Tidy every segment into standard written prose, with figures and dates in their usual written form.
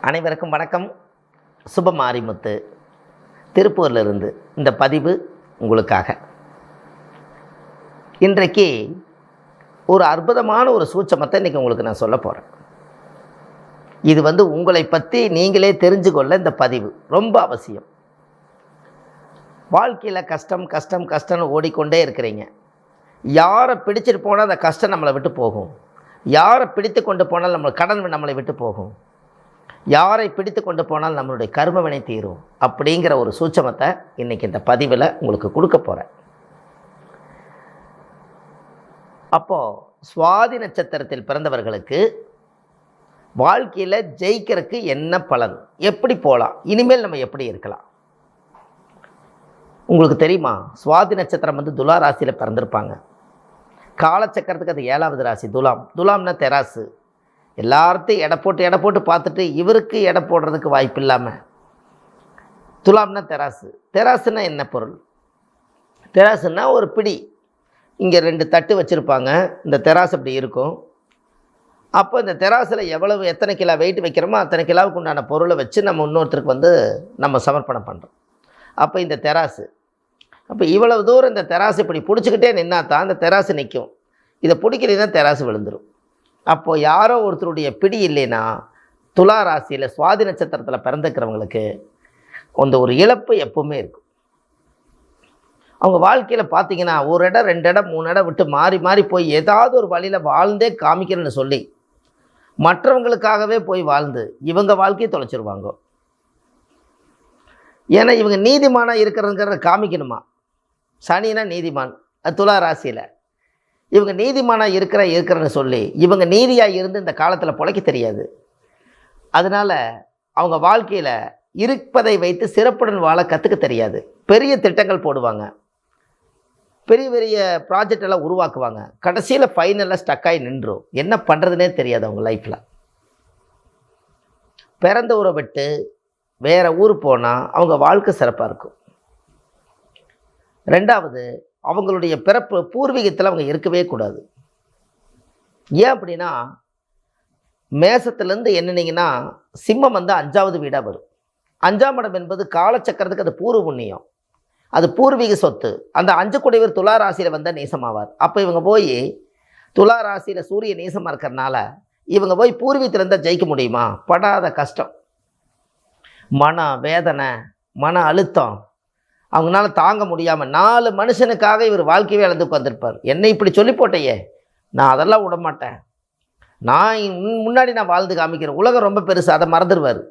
அனைவருக்கும் வணக்கம். சுபமாரிமுத்து திருப்பூரிலிருந்து இந்த பதிவு உங்களுக்காக. இன்றைக்கு ஒரு அற்புதமான ஒரு சூட்சமத்தை இன்றைக்கி உங்களுக்கு நான் சொல்ல போகிறேன். இது உங்களை பற்றி நீங்களே தெரிஞ்சு கொள்ள இந்த பதிவு ரொம்ப அவசியம். வாழ்க்கையில் கஷ்டம் கஷ்டம் கஷ்டம்னு ஓடிக்கொண்டே இருக்கிறீங்க. யாரை பிடிச்சிட்டு போனால் அந்த கஷ்டம் நம்மளை விட்டு போகும். யாரை பிடித்து கொண்டு போனால் கடன் நம்மளை விட்டு போகும். யாரை பிடித்து கொண்டு போனால் நம்மளுடைய கர்மவினை தீரும். அப்படிங்கிற ஒரு சூட்சமத்தை இன்றைக்கி இந்த பதிவில் உங்களுக்கு கொடுக்க போகிறேன். அப்போது சுவாதி நட்சத்திரத்தில் பிறந்தவர்களுக்கு வாழ்க்கையில் ஜெயிக்கிறதுக்கு என்ன பலன், எப்படி போகலாம், இனிமேல் நம்ம எப்படி இருக்கலாம்? உங்களுக்கு தெரியுமா, சுவாதி நட்சத்திரம் துலா ராசியில் பிறந்திருப்பாங்க. காலச்சக்கரத்துக்கு அது 7வது ராசி துலாம். துலாம்னா தெராசு. எல்லார்த்தையும் எடை போட்டு பார்த்துட்டு இவருக்கு எடை போடுறதுக்கு வாய்ப்பு இல்லாமல் துலாம்னா தெராசு. தெராசுன்னா என்ன பொருள்? தெராசுன்னா ஒரு பிடி, இங்கே 2 தட்டு வச்சுருப்பாங்க. இந்த தெராசு அப்படி இருக்கும். அப்போ இந்த தெராசில் எத்தனை கிலோ வெயிட் வைக்கிறோமோ அத்தனை கிலோவுக்கு உண்டான பொருளை வச்சு நம்ம இன்னொருத்தருக்கு நம்ம சமர்ப்பணம் பண்ணுறோம். அப்போ இந்த தெராசு, அப்போ இவ்வளவு தூரம் இந்த தெராசு இப்படி பிடிச்சிக்கிட்டே நின்னா தான் இந்த தெராசு நிற்கும். இதை பிடிக்கிறதுனா தெராசு விழுந்துடும். அப்போது யாரோ ஒருத்தருடைய பிடி இல்லைன்னா துலா ராசியில் சுவாதி நட்சத்திரத்தில் பிறந்துக்கிறவங்களுக்கு ஒரு இழப்பு எப்பவுமே இருக்கும். அவங்க வாழ்க்கையில் பார்த்திங்கன்னா 1 இடம் 2 இடம் 3 இடம் விட்டு மாறி மாறி போய் ஏதாவது ஒரு வழியில் வாழ்ந்தே காமிக்கிறேன்னு சொல்லி மற்றவங்களுக்காகவே போய் வாழ்ந்து இவங்க வாழ்க்கையை தொலைச்சிருவாங்க. ஏன்னா இவங்க நீதிமானாக இருக்கிறதுங்கிறத காமிக்கணுமா. சனினா நீதிமான், அது துலா ராசியில். இவங்க நீதிமானாக இருக்கிறேன்னு சொல்லி இவங்க நீதியாக இருந்து இந்த காலத்தில் பிழைக்க தெரியாது. அதனால் அவங்க வாழ்க்கையில் இருப்பதை வைத்து சிறப்புடன் வாழ கற்றுக்க தெரியாது. பெரிய திட்டங்கள் போடுவாங்க, பெரிய பெரிய ப்ராஜெக்ட் எல்லாம் உருவாக்குவாங்க. கடைசியில் ஃபைனலாக ஸ்டக்காகி நின்றும். என்ன பண்ணுறதுனே தெரியாது அவங்க லைஃப்பில். பிறந்த ஊரை விட்டு வேறு ஊர் போனால் அவங்க வாழ்க்கை சிறப்பாக இருக்கும். 2வது, அவங்களுடைய பிறப்பு பூர்வீகத்தில் அவங்க இருக்கவே கூடாது. ஏன் அப்படின்னா, மேசத்துலேருந்து எண்ணினீங்கன்னா சிம்மம் 5வது வீடாக வரும். 5ஆம் இடம் என்பது காலச்சக்கரத்துக்கு அது பூர்வ புண்ணியம், அது பூர்வீக சொத்து. அந்த 5 குடைவர் துலா ராசியில் வந்தால் நேசமாவார். அப்போ இவங்க போய் துலா ராசியில் சூரிய நேசமாக இருக்கிறனால இவங்க போய் பூர்வீகத்தில் இருந்தால் ஜெயிக்க முடியுமா? படாத கஷ்டம், மன வேதனை, மன அழுத்தம் அவங்களால தாங்க முடியாமல் 4 மனுஷனுக்காக இவர் வாழ்க்கையே இழந்து உட்காந்துருப்பார். என்னை இப்படி சொல்லி போட்டையே, நான் அதெல்லாம் விட மாட்டேன், நான் முன்னாடி நான் வாழ்ந்து காமிக்கிறேன், உலகம் ரொம்ப பெருசு, அதை மறந்துடுவார்.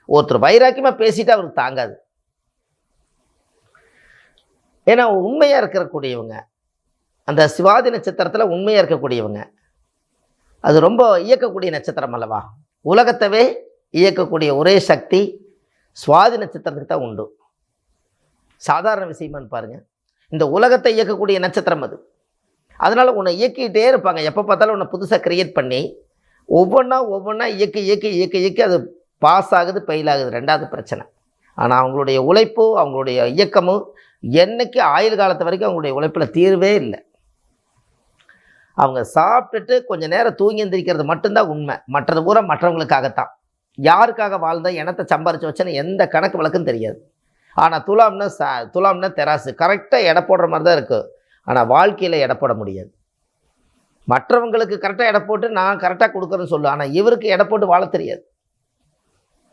ஒருத்தர் வைராக்கியமாக பேசிட்டு அவருக்கு தாங்காது. ஏன்னா உண்மையாக இருக்கக்கூடியவங்க, அந்த சுவாதி நட்சத்திரத்தில் உண்மையாக இருக்கக்கூடியவங்க, அது ரொம்ப இயக்கக்கூடிய நட்சத்திரம் அல்லவா. உலகத்தவே இயக்கக்கூடிய ஒரே சக்தி சுவாதி நட்சத்திரத்துக்கு தான் உண்டு. சாதாரண விஷயமானு பாருங்கள். இந்த உலகத்தை இயக்கக்கூடிய நட்சத்திரம் அது. அதனால் உன்னை இயக்கிட்டே இருப்பாங்க. எப்போ பார்த்தாலும் உன்னை புதுசாக க்ரியேட் பண்ணி ஒவ்வொன்றா இயக்கி அது பாஸ் ஆகுது, ஃபெயில் ஆகுது, 2வது பிரச்சனை. ஆனால் அவங்களுடைய உழைப்பு, அவங்களுடைய இயக்கமும் என்னைக்கு ஆயுள் காலத்து வரைக்கும் அவங்களுடைய உழைப்பில் தீர்வே இல்லை. அவங்க சாப்பிட்டுட்டு கொஞ்சம் நேரம் தூங்கி எந்திரிக்கிறது மட்டும்தான் உண்மை. மற்றது பூரா மற்றவங்களுக்காகத்தான். யாருக்காக வாழ்ந்தா எனத்தை சம்பாரித்து வச்சேன்னு எந்த கணக்கு வழக்கும் தெரியாது. ஆனால் துலாம்னா தெராசு, கரெக்டாக எடை போடுற மாதிரி தான் இருக்குது. ஆனால் வாழ்க்கையில் எடை போட முடியாது. மற்றவங்களுக்கு கரெக்டாக எடை போட்டு நான் கரெக்டாக கொடுக்குறேன்னு சொல்லு. ஆனால் இவருக்கு எடை போட்டு வாழ தெரியாது.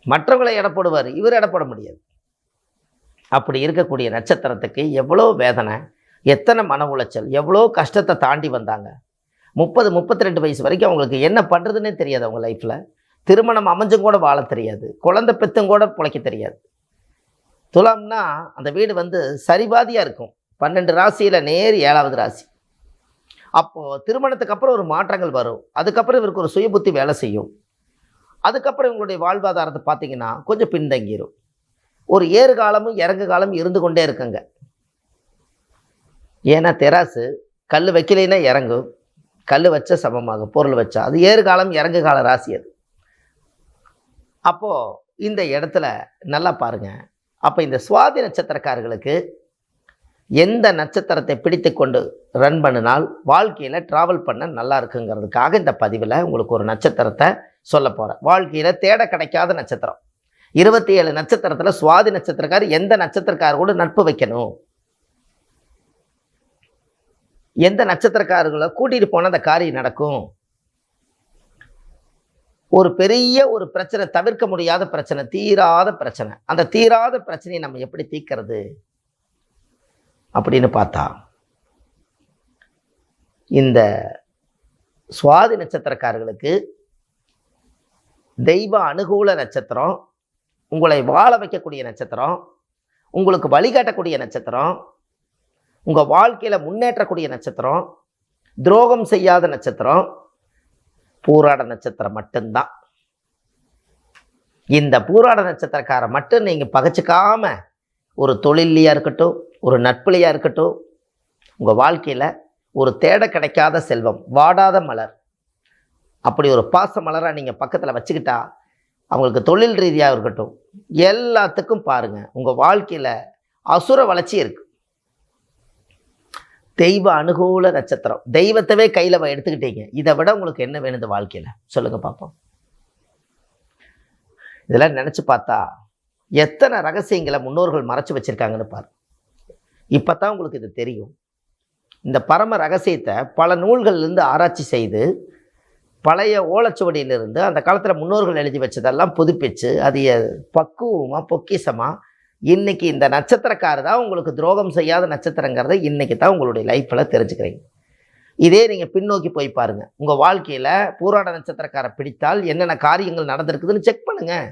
மற்றவங்களை எடை போடுவார், இவர் எடை போட முடியாது. அப்படி இருக்கக்கூடிய நட்சத்திரத்துக்கு எவ்வளோ வேதனை, எத்தனை மன உளைச்சல், எவ்வளோ கஷ்டத்தை தாண்டி வந்தாங்க. 30-32 வயசு வரைக்கும் அவங்களுக்கு என்ன பண்ணுறதுன்னே தெரியாது. அவங்க லைஃப்பில் திருமணம் அமைஞ்சும் கூட வாழ தெரியாது, குழந்தை பெத்தும் கூட பிழைக்க தெரியாது. துலாம்னா அந்த வீடு சரிபாதியாக இருக்கும். 12 ராசியில் நேர் 7வது ராசி. அப்போது திருமணத்துக்கு அப்புறம் ஒரு மாற்றங்கள் வரும். அதுக்கப்புறம் இவருக்கு ஒரு சுய புத்தி வேலை செய்யும். அதுக்கப்புறம் இவங்களுடைய வாழ்வாதாரத்தை பார்த்திங்கன்னா கொஞ்சம் பின்தங்கிடும். ஒரு ஏறு காலமும் இறங்கு காலமும் இருந்து கொண்டே இருக்குங்க. ஏன்னா தெராசு கல் வைக்கலைன்னா இறங்கும், கல் வச்ச சமமாகும், பொருள் வச்சா. அது ஏறு காலம் இறங்கு கால ராசி அது. அப்போது இந்த இடத்துல நல்லா பாருங்கள். அப்போ இந்த சுவாதி நட்சத்திரக்காரர்களுக்கு எந்த நட்சத்திரத்தை பிடித்து கொண்டு ரன் பண்ணினால் வாழ்க்கையில் ட்ராவல் பண்ண நல்லா இருக்குங்கிறதுக்காக இந்த பதிவில் உங்களுக்கு ஒரு நட்சத்திரத்தை சொல்ல போகிறேன். வாழ்க்கையில் தேட கிடைக்காத நட்சத்திரம் 27 நட்சத்திரத்தில் சுவாதி நட்சத்திரக்கார் எந்த நட்சத்திரக்காரர் கூட நட்பு வைக்கணும், எந்த நட்சத்திரக்காரர்களை கூட்டிகிட்டு போனால் அந்த காரியம் நடக்கும், ஒரு பெரிய ஒரு பிரச்சனை, தவிர்க்க முடியாத பிரச்சனை, தீராத பிரச்சனை, அந்த தீராத பிரச்சனையை நம்ம எப்படி தீர்க்கிறது அப்படின்னு பார்த்தா இந்த சுவாதி நட்சத்திரக்காரர்களுக்கு தெய்வ அனுகூல நட்சத்திரம், உங்களை வாழ வைக்கக்கூடிய நட்சத்திரம், உங்களுக்கு வழிகாட்டக்கூடிய நட்சத்திரம், உங்கள் வாழ்க்கையில் முன்னேற்றக்கூடிய நட்சத்திரம், துரோகம் செய்யாத நட்சத்திரம் பூராட நட்சத்திரம் மட்டும்தான். இந்த பூராட நட்சத்திரக்காரை மட்டும் நீங்கள் பகைச்சிக்காம ஒரு தொழிலையாக இருக்கட்டும், ஒரு நட்புலையாக இருக்கட்டும், உங்கள் வாழ்க்கையில் ஒரு தேட கிடைக்காத செல்வம், வாடாத மலர், அப்படி ஒரு பாச மலராக நீங்கள் பக்கத்தில் வச்சுக்கிட்டா அவங்களுக்கு தொழில் ரீதியாக இருக்கட்டும் எல்லாத்துக்கும் பாருங்கள் உங்கள் வாழ்க்கையில் அசுர வளர்ச்சி இருக்குது. தெய்வ அனுகூல நட்சத்திரம், தெய்வத்தவே கையில் எடுத்துக்கிட்டீங்க. இதை விட உங்களுக்கு என்ன வேணுது வாழ்க்கையில் சொல்லுங்கள் பார்ப்போம். இதெல்லாம் நினச்சி பார்த்தா எத்தனை ரகசியங்களை முன்னோர்கள் மறைச்சி வச்சுருக்காங்கன்னு பாரு. இப்போ தான் உங்களுக்கு இது தெரியும். இந்த பரம ரகசியத்தை பல நூல்கள்லேருந்து ஆராய்ச்சி செய்து பழைய ஓலைச்சுவடியிலிருந்து அந்த காலத்தில் முன்னோர்கள் எழுதி வச்சதெல்லாம் புதுப்பிச்சு அது பக்குவமாக பொக்கிசமாக இன்றைக்கி இந்த நட்சத்திரக்காரர் தான் உங்களுக்கு துரோகம் செய்யாத நட்சத்திரங்கிறத இன்றைக்கி தான் உங்களுடைய லைஃப்பில் தெரிஞ்சுக்கிறீங்க. இதே நீங்கள் பின்னோக்கி போய் பாருங்கள். உங்கள் வாழ்க்கையில் பூராட நட்சத்திரக்காரை பிடித்தால் என்னென்ன காரியங்கள் நடந்திருக்குதுன்னு செக் பண்ணுங்கள்.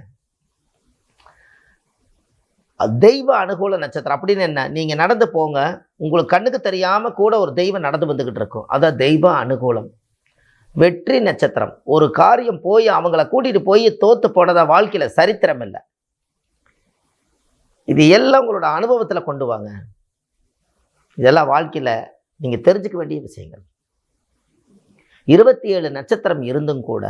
தெய்வ அனுகூல நட்சத்திரம் அப்படின்னு என்ன? நீங்கள் நடந்து போங்க, உங்களுக்கு கண்ணுக்கு தெரியாமல் கூட ஒரு தெய்வம் நடந்து வந்துக்கிட்டு இருக்கும். அதான் தெய்வ அனுகூலம். வெற்றி நட்சத்திரம், ஒரு காரியம் போய் அவங்கள கூட்டிகிட்டு போய் தோற்று போனதா வாழ்க்கையில் சரித்திரம் இல்லை. இது எல்லாம் உங்களோட அனுபவத்தில் கொண்டு வாங்க. இதெல்லாம் வாழ்க்கையில் நீங்கள் தெரிஞ்சுக்க வேண்டிய விஷயங்கள். 27 நட்சத்திரம் இருந்தும் கூட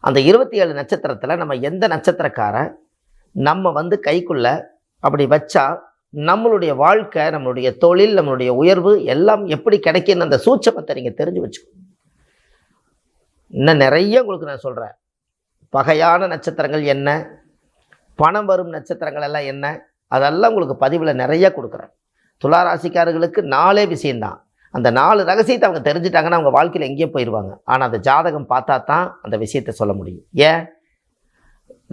அந்த 27 நட்சத்திரத்தில் நம்ம எந்த நட்சத்திரக்காரை நம்ம கைக்குள்ள அப்படி வச்சா நம்மளுடைய வாழ்க்கை, நம்மளுடைய தொழில், நம்மளுடைய உயர்வு எல்லாம் எப்படி கிடைக்குன்னு அந்த சூட்சமத்தை நீங்கள் தெரிஞ்சு வச்சுக்கணும். இன்னும் நிறைய உங்களுக்கு நான் சொல்கிறேன். பகையான நட்சத்திரங்கள் என்ன, பணம் வரும் நட்சத்திரங்கள் எல்லாம் என்ன, அதெல்லாம் உங்களுக்கு பதிவில் நிறைய கொடுக்குறேன். துளாராசிக்காரர்களுக்கு 4 விஷயந்தான். அந்த 4 ரகசியத்தை அவங்க தெரிஞ்சிட்டாங்கன்னா அவங்க வாழ்க்கையில் எங்கேயோ போயிடுவாங்க. ஆனால் அந்த ஜாதகம் பார்த்தா தான் அந்த விஷயத்தை சொல்ல முடியும். ஏன்?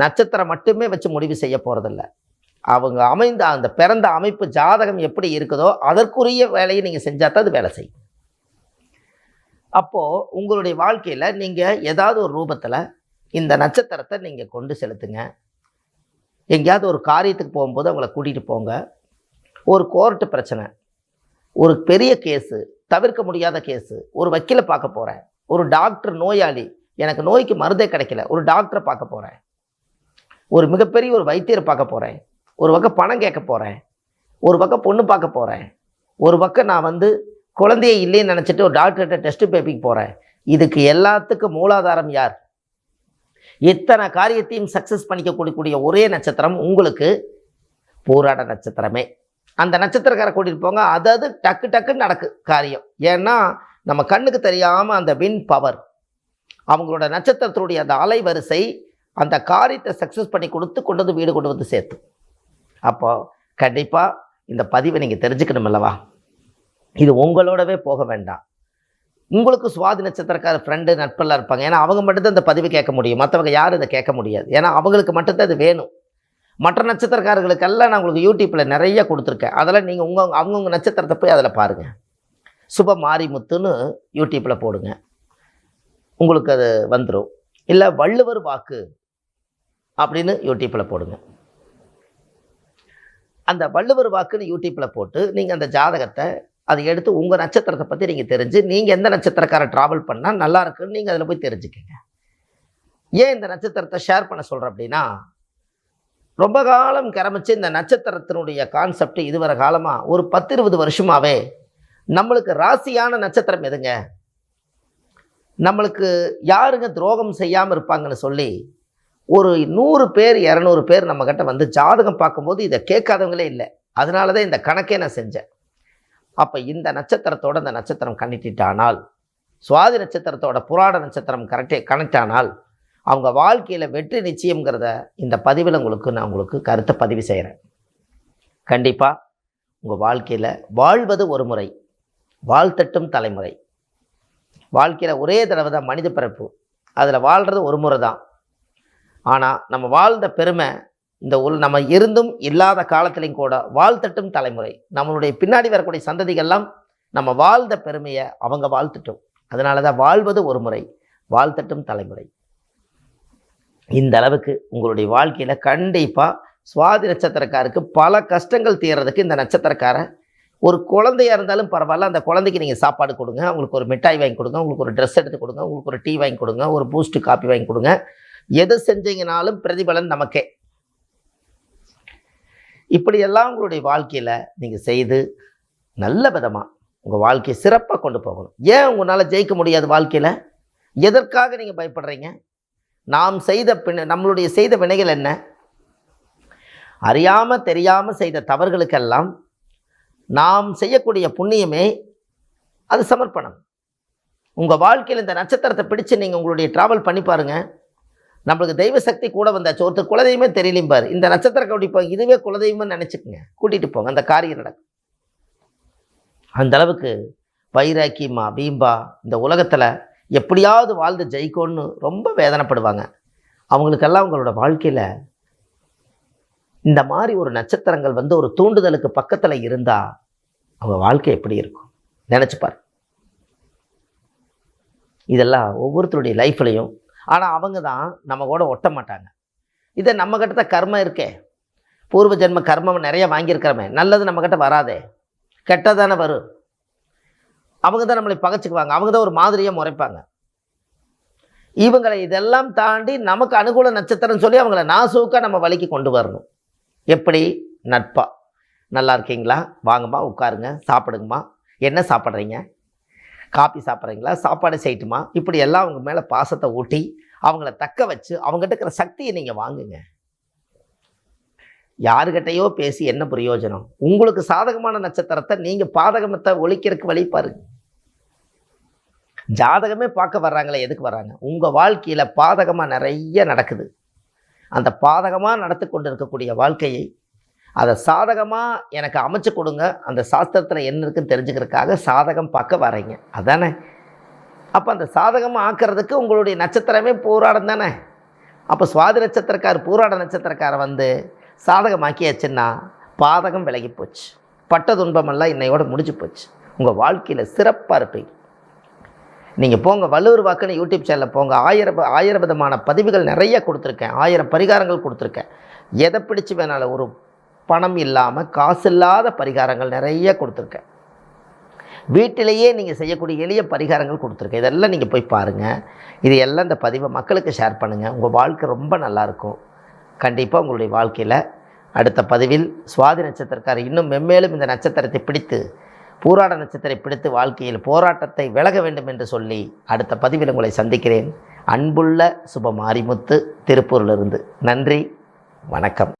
நட்சத்திரம் மட்டுமே வச்சு முடிவு செய்ய போகிறதில்ல. அவங்க அமைந்த அந்த பிறந்த அமைப்பு ஜாதகம் எப்படி இருக்குதோ அதற்குரிய வேலையை நீங்கள் செஞ்சால் தான் அது வேலை செய்யும். அப்போது உங்களுடைய வாழ்க்கையில் நீங்கள் ஏதாவது ஒரு ரூபத்தில் இந்த நட்சத்திரத்தை நீங்கள் கொண்டு செலுத்துங்க. எங்கேயாவது ஒரு காரியத்துக்கு போகும்போது அவங்கள கூட்டிகிட்டு போங்க. ஒரு கோர்ட்டு பிரச்சனை, ஒரு பெரிய கேஸு, தவிர்க்க முடியாத கேஸு, ஒரு வக்கீலை பார்க்க போகிறேன், ஒரு டாக்டர் நோயாளி, எனக்கு நோய்க்கு மருந்தே கிடைக்கல, ஒரு டாக்டரை பார்க்க போகிறேன், ஒரு மிகப்பெரிய ஒரு வைத்தியரை பார்க்க போகிறேன், ஒரு பக்கம் பணம் கேட்க போகிறேன், ஒரு பக்கம் பொண்ணு பார்க்க போகிறேன், ஒரு பக்கம் நான் குழந்தையே இல்லைன்னு நினச்சிட்டு ஒரு டாக்டர்கிட்ட டெஸ்ட் பேபிக்கு போகிறேன். இதுக்கு எல்லாத்துக்கும் மூலாதாரம் யார்? இத்தனை காரியத்தையும் சக்ஸஸ் பண்ணிக்கக்கூடிய ஒரே நட்சத்திரம் உங்களுக்கு பூராட நட்சத்திரமே. அந்த நட்சத்திரக்காரை கூட்டிகிட்டு போங்க. அதாவது டக்கு டக்குன்னு நடக்கு காரியம். ஏன்னா நம்ம கண்ணுக்கு தெரியாமல் அந்த வின் பவர், அவங்களோட நட்சத்திரத்தினுடைய அந்த அலைவரிசை அந்த காரியத்தை சக்ஸஸ் பண்ணி கொண்டு வீடு கொண்டு வந்து சேர்த்து. அப்போ கண்டிப்பாக இந்த பதிவை நீங்கள் தெரிஞ்சுக்கணும் அல்லவா? இது உங்களோடவே போக வேண்டாம். உங்களுக்கு சுவாதி நட்சத்திரக்கார ஃப்ரெண்டு நட்பெல்லாம் இருப்பாங்க. ஏன்னா அவங்க மட்டும்தான் இந்த பதிவை கேட்க முடியும், மற்றவங்க யாரும் இதை கேட்க முடியாது. ஏன்னா அவங்களுக்கு மட்டும்தான் இது வேணும். மற்ற நட்சத்திரக்காரர்களுக்கெல்லாம் நான் உங்களுக்கு யூடியூப்பில் நிறைய கொடுத்துருக்கேன். அதெல்லாம் நீங்கள் அவங்கவுங்க நட்சத்திரத்தை போய் அதில் பாருங்கள். சுப மாரிமுத்துன்னு யூடியூப்பில் போடுங்க, உங்களுக்கு அது வந்துடும். இல்லை வள்ளுவர் வாக்கு அப்படின்னு யூடியூப்பில் போடுங்க. அந்த வள்ளுவர் வாக்குன்னு யூடியூப்பில் போட்டு நீங்கள் அந்த ஜாதகத்தை அதை எடுத்து உங்கள் நட்சத்திரத்தை பற்றி நீங்கள் தெரிஞ்சு நீங்கள் எந்த நட்சத்திரக்காரை ட்ராவல் பண்ணால் நல்லா இருக்குன்னு நீங்கள் அதில் போய் தெரிஞ்சுக்கங்க. ஏன் இந்த நட்சத்திரத்தை ஷேர் பண்ண சொல்கிறேன் அப்படின்னா, ரொம்ப காலம் கிளம்பிச்சு இந்த நட்சத்திரத்தினுடைய கான்செப்ட் இதுவரை காலமாக ஒரு 10-20 வருஷமாகவே நம்மளுக்கு ராசியான நட்சத்திரம் எதுங்க, நம்மளுக்கு யாருங்க துரோகம் செய்யாமல் இருப்பாங்கன்னு சொல்லி ஒரு 100 பேர் 200 பேர் நம்மக்கிட்ட ஜாதகம் பார்க்கும்போது இதை கேட்காதவங்களே இல்லை. அதனால தான் இந்த கணக்கே நான் செஞ்சேன். அப்போ இந்த நட்சத்திரத்தோட இந்த நட்சத்திரம் கனெக்ட் ஆனால், சுவாதி நட்சத்திரத்தோட புராட நட்சத்திரம் கனெக்ட் ஆனால் அவங்க வாழ்க்கையில் வெற்றி நிச்சயம்ங்கிறத இந்த பதிவில் நான் உங்களுக்கு கருத்தை பதிவு செய்கிறேன். கண்டிப்பாக உங்கள் வாழ்க்கையில் வாழ்வது ஒரு முறை, வாழ்த்தட்டும் தலைமுறை. வாழ்க்கையில் ஒரே தடவை தான் மனித பிறப்பு, அதில் வாழ்கிறது ஒரு முறை தான். ஆனால் நம்ம வாழ்ந்த பெருமை இந்த நம்ம இருந்தும் இல்லாத காலத்திலையும் கூட வாழ்த்தட்டும் தலைமுறை. நம்மளுடைய பின்னாடி வரக்கூடிய சந்ததிகள்லாம் நம்ம வாழ்ந்த பெருமையை அவங்க வாழ்த்துட்டோம். அதனால தான் வாழ்வது ஒரு முறை, வாழ்த்தட்டும் தலைமுறை. இந்த அளவுக்கு உங்களுடைய வாழ்க்கையில் கண்டிப்பாக சுவாதி நட்சத்திரக்காருக்கு பல கஷ்டங்கள் தீர்றதுக்கு இந்த நட்சத்திரக்காரன் ஒரு குழந்தையாக இருந்தாலும் பரவாயில்ல, அந்த குழந்தைக்கு நீங்கள் சாப்பாடு கொடுங்க, அவங்களுக்கு ஒரு மிட்டாய் வாங்கி கொடுங்க, உங்களுக்கு ஒரு ட்ரெஸ் எடுத்து கொடுங்க, உங்களுக்கு ஒரு டீ வாங்கி கொடுங்க, ஒரு பூஸ்ட் காப்பி வாங்கி கொடுங்க. எது செஞ்சீங்கனாலும் பிரதிபலன் நமக்கே. இப்படியெல்லாம் உங்களுடைய வாழ்க்கையில் நீங்கள் செய்து நல்ல விதமாக உங்கள் வாழ்க்கையை சிறப்பாக கொண்டு போகணும். ஏன் உங்களால் ஜெயிக்க முடியாது வாழ்க்கையில்? எதற்காக நீங்கள் பயப்படுறீங்க? நாம் செய்த நம்மளுடைய செய்த வினைகள் என்ன? அறியாமல் தெரியாமல் செய்த தவறுகளுக்கெல்லாம் நாம் செய்யக்கூடிய புண்ணியமே அது சமர்ப்பணம். உங்கள் வாழ்க்கையில் இந்த நட்சத்திரத்தை பிடிச்சு நீங்கள் உங்களுடைய ட்ராவல் பண்ணி பாருங்கள். நம்மளுக்கு தெய்வ சக்தி கூட வந்தாச்சு. ஒருத்தர் குலதெய்வமே தெரியலையும் பாரு, இந்த நட்சத்திரம் கூட்டிப்போங்க, இதுவே குலதெய்வம்னு நினச்சிக்கோங்க, கூட்டிகிட்டு போங்க, அந்த காரியம் நடக்கும். அந்த அளவுக்கு வைராக்கியமா வீம்பா இந்த உலகத்தில் எப்படியாவது வாழ்ந்து ஜெயிக்கணும்னு ரொம்ப வேதனைப்படுவாங்க. அவங்களுக்கெல்லாம் அவங்களோட வாழ்க்கையில் இந்த மாதிரி ஒரு நட்சத்திரங்கள் ஒரு தூண்டுதலுக்கு பக்கத்தில் இருந்தால் அவங்க வாழ்க்கை எப்படி இருக்கும் நினச்சிப்பார். இதெல்லாம் ஒவ்வொருத்தருடைய லைஃப்லையும். ஆனால் அவங்க தான் நம்ம கூட ஒட்ட மாட்டாங்க. இதை நம்மக்கிட்ட தான் கர்மம் இருக்கே, பூர்வ ஜென்ம கர்மம் நிறைய வாங்கியிருக்கிறோமே, நல்லது நம்மக்கிட்ட வராதே, கெட்டதானே வரும். அவங்க தான் நம்மளை பகைச்சிக்குவாங்க, அவங்க தான் ஒரு மாதிரியாக முறைப்பாங்க. இவங்களை இதெல்லாம் தாண்டி நமக்கு அனுகூல நட்சத்திரம் சொல்லி அவங்கள நாசூக்காக நம்ம வழிக்கு கொண்டு வரணும். எப்படி? நட்பா. நல்லா இருக்கீங்களா, வாங்கம்மா உட்காருங்க, சாப்பிடுங்கம்மா, என்ன சாப்பிட்றீங்க, காப்பி சாப்பிட்றீங்களா, சாப்பாடு செய்யட்டுமா, இப்படி எல்லாம் அவங்க மேலே பாசத்தை ஊட்டி அவங்கள தக்க வச்சு அவங்ககிட்ட இருக்கிற சக்தியை நீங்கள் வாங்குங்க. யாருக்கிட்டையோ பேசி என்ன பிரயோஜனம்? உங்களுக்கு சாதகமான நட்சத்திரத்தை நீங்கள் பாதகமத்தை ஒழிக்கிறதுக்கு வழி பாருங்க. ஜாதகமே பார்க்க வர்றாங்களே, எதுக்கு வர்றாங்க? உங்கள் வாழ்க்கையில் பாதகமாக நிறைய நடக்குது. அந்த பாதகமாக நடத்தி கொண்டு இருக்கக்கூடிய வாழ்க்கையை அதை சாதகமாக எனக்கு அமைச்சு கொடுங்க, அந்த சாஸ்திரத்தில் என்ன இருக்குன்னு தெரிஞ்சுக்கிறதுக்காக சாதகம் பார்க்க வரீங்க, அதானே? அப்போ அந்த சாதகமாக ஆக்கிறதுக்கு உங்களுடைய நட்சத்திரமே பூராடம் தானே. அப்போ சுவாதி நட்சத்திரக்கார் பூராட நட்சத்திரக்காரை சாதகமாக்கியாச்சுன்னா பாதகம் விலகி போச்சு, பட்ட துன்பமெல்லாம் இன்னையோட முடிஞ்சு போச்சு. உங்கள் வாழ்க்கையில் சிறப்பாக இருப்பீங்க. நீங்கள் போங்க, வள்ளுவர் வாக்குன்னு யூடியூப் சேனலில் போங்க, ஆயிரம் விதமான பதிவுகள் நிறைய கொடுத்துருக்கேன், 1000 பரிகாரங்கள் கொடுத்துருக்கேன். எதை பிடிச்சி வேணாலும், ஒரு பணம் இல்லாமல் காசு இல்லாத பரிகாரங்கள் நிறைய கொடுத்துருக்கேன். வீட்டிலேயே நீங்கள் செய்யக்கூடிய எளிய பரிகாரங்கள் கொடுத்துருக்கேன். இதெல்லாம் நீங்கள் போய் பாருங்கள். இது எல்லாம் இந்த பதிவை மக்களுக்கு ஷேர் பண்ணுங்கள். உங்கள் வாழ்க்கை ரொம்ப நல்லாயிருக்கும். கண்டிப்பாக உங்களுடைய வாழ்க்கையில் அடுத்த பதிவில் சுவாதி நட்சத்திரக்காரர் இன்னும் மென்மேலும் இந்த நட்சத்திரத்தை பிடித்து, பூராட நட்சத்திரத்தை பிடித்து வாழ்க்கையில் போராட்டத்தை விலக வேண்டும் என்று சொல்லி அடுத்த பதிவில் உங்களை சந்திக்கிறேன். அன்புள்ள சுப மாரிமுத்து, திருப்பூரிலிருந்து. நன்றி, வணக்கம்.